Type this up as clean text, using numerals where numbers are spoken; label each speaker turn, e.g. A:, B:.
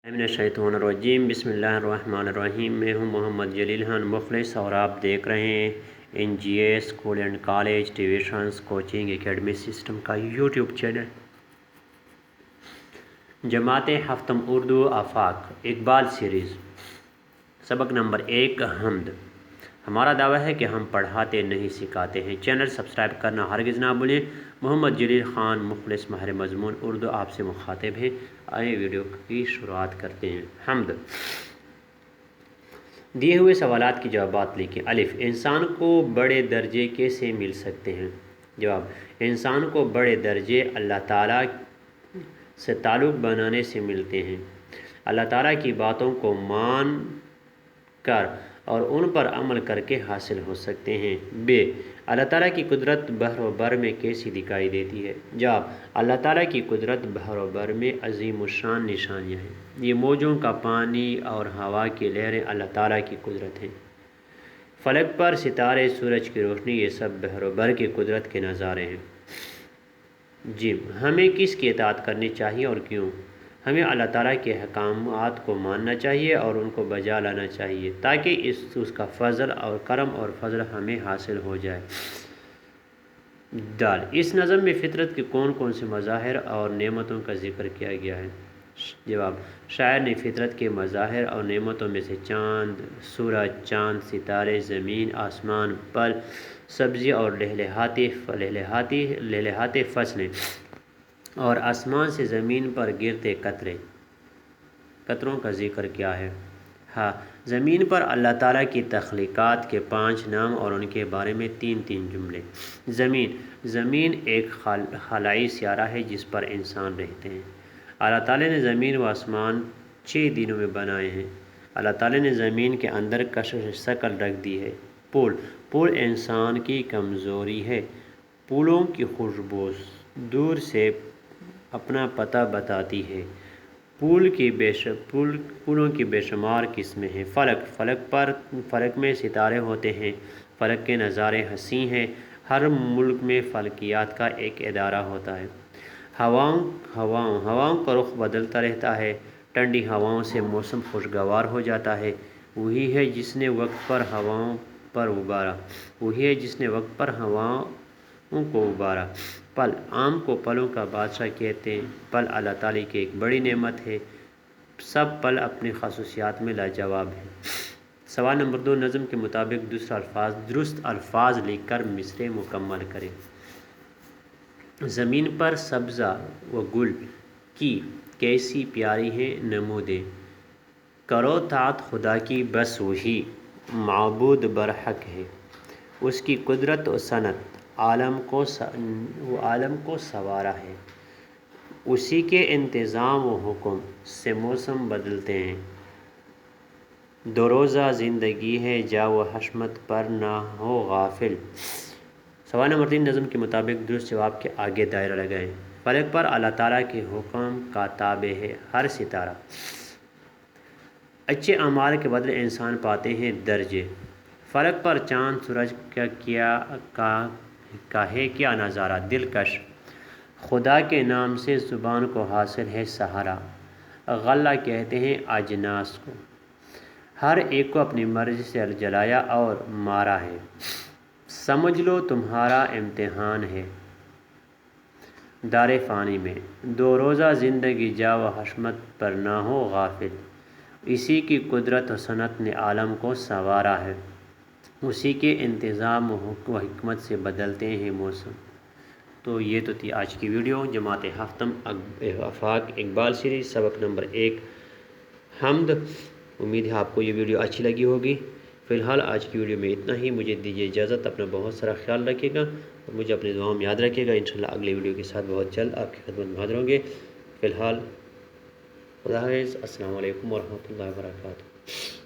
A: मिनश्शैतानिर्रजीम बिस्मिल्लाहिर्रहमानिर्रहीम। मैं हूं मोहम्मद जलील खान मुखलिस और आप देख रहे हैं NGA school and college tuitions coaching academy system का यूट्यूब चैनल। जमात हफ्तम उर्दू आफाक इकबाल सीरीज़ सबक नंबर 1 हम्द। हमारा दावा है कि हम पढ़ाते नहीं सिखाते हैं। चैनल सब्सक्राइब करना हरगिज़ ना भूलें। मोहम्मद जलील ख़ान मुखलिस माहिर मज़मून उर्दू आपसे मुखातिब है। आइए वीडियो की शुरुआत करते हैं। हम्द। दिए हुए सवालात की जवाबात लिखें। अलिफ, इंसान को बड़े दर्जे कैसे मिल सकते हैं? जवाब, इंसान को बड़े दर्जे अल्लाह ताला से ताल्लुक़ बनाने से मिलते हैं। अल्लाह ताला की बातों को मान कर और उन पर अमल करके हासिल हो सकते हैं। बे, अल्लाह ताला की कुदरत बहर व बर में कैसी दिखाई देती है? जवाब, अल्लाह ताला की कुदरत बहर व बर में अजीम शान निशानियाँ हैं। ये मौजों का पानी और हवा की लहरें अल्लाह ताला की कुदरत हैं। फलक पर सितारे, सूरज की रोशनी, ये सब बहर व बर की कुदरत के नज़ारे हैं। जिम, हमें किसकी इताअत करनी चाहिए और क्यों? हमें अल्लाह ताला के अहकामात को मानना चाहिए और उनको बजा लाना चाहिए ताकि उसका फ़ज़ल और करम और फ़ज़ल हमें हासिल हो जाए। दाल, इस नज़म में फ़ितरत के कौन कौन से मज़ाहिर और नेमतों का ज़िक्र किया गया है? जवाब, शायर ने फ़ितरत के मज़ाहिर और नेमतों में से चाँद, सूरज, चाँद, सितारे, ज़मीन, आसमान, पल, सब्ज़ी और लहलहाती फसलें और आसमान से ज़मीन पर गिरते कतरों का ज़िक्र किया है। हाँ, ज़मीन पर अल्लाह ताला की तख्लीक़ात के 5 नाम और उनके बारे में 3 जुमले। ज़मीन एक खलाई स्यारा है जिस पर इंसान रहते हैं। अल्लाह ताला ने ज़मीन व आसमान 6 दिनों में बनाए हैं। अल्लाह ताला ने ज़मीन के अंदर कशिश शकल रख दी है। पुल इंसान की कमज़ोरी है। पुलों की खुशबू दूर से अपना पता बताती है। पुलों की बेशुमार किस्में हैं। फ़लक में सितारे होते हैं। फ़लक के नज़ारे हसीं हैं। हर मुल्क में फ़लकियात का एक इदारा होता है। हवाओं का रुख बदलता रहता है। ठंडी हवाओं से मौसम खुशगवार हो जाता है। वही है जिसने वक्त पर हवाओं को उबारा। पल, आम को पलों का बादशाह कहते हैं। पल अल्लाह ताला की एक बड़ी नेमत है। सब पल अपनी ख़ासियत में लाजवाब है। सवाल नंबर 2, नज़म के मुताबिक दुरुस्त अल्फाज लिखकर मिसरे मुकम्मल करें। ज़मीन पर सब्ज़ा व गुल की कैसी प्यारी है नमूदे। करो तात खुदा की बस वही माबूद बरहक है। उसकी कुदरत व सनत आलम को सवारा है। उसी के इंतज़ाम व हुक्म से मौसम बदलते हैं। दो रोज़ा ज़िंदगी है जा व हशमत पर ना हो गाफिल। सवाल नंबर 3, नज़म के मुताबिक दुरुस्त जवाब के आगे दायरा लगाएं। फलक पर अल्लाह ताला के हुक्म का ताबे है हर सितारा। अच्छे अमाल के बदले इंसान पाते हैं दर्जे। फलक पर चाँद सूरज का है क्या नज़ारा दिलकश। खुदा के नाम से ज़ुबान को हासिल है सहारा। गल्ला कहते हैं अजनास को। हर एक को अपनी मर्ज़ी से जलाया और मारा है। समझ लो तुम्हारा इम्तिहान है दारे फ़ानी में। दो रोज़ा ज़िंदगी जा व हशमत पर ना हो गाफिल। इसी की कुदरत व सनत ने आलम को संवारा है। उसी के इंतज़ाम व हिकमत से बदलते हैं मौसम। तो ये तो थी आज की वीडियो। जमात हफ्तम आफाक इकबाल सीरीज़ सबक नंबर 1 हम्द। उम्मीद है आपको ये वीडियो अच्छी लगी होगी। फ़िलहाल आज की वीडियो में इतना ही। मुझे दीजिए इजाज़त। अपना बहुत सारा ख्याल रखिएगा और मुझे अपनी दुआओं में याद रखिएगा। इंशाल्लाह अगली वीडियो के साथ बहुत जल्द आपकी खिदमत में हाज़िर होंगे। फ़िलहाल खुदा हाफ़िज़। अस्सलामु अलैकुम व रहमतुल्लाहि व बरकातुहू।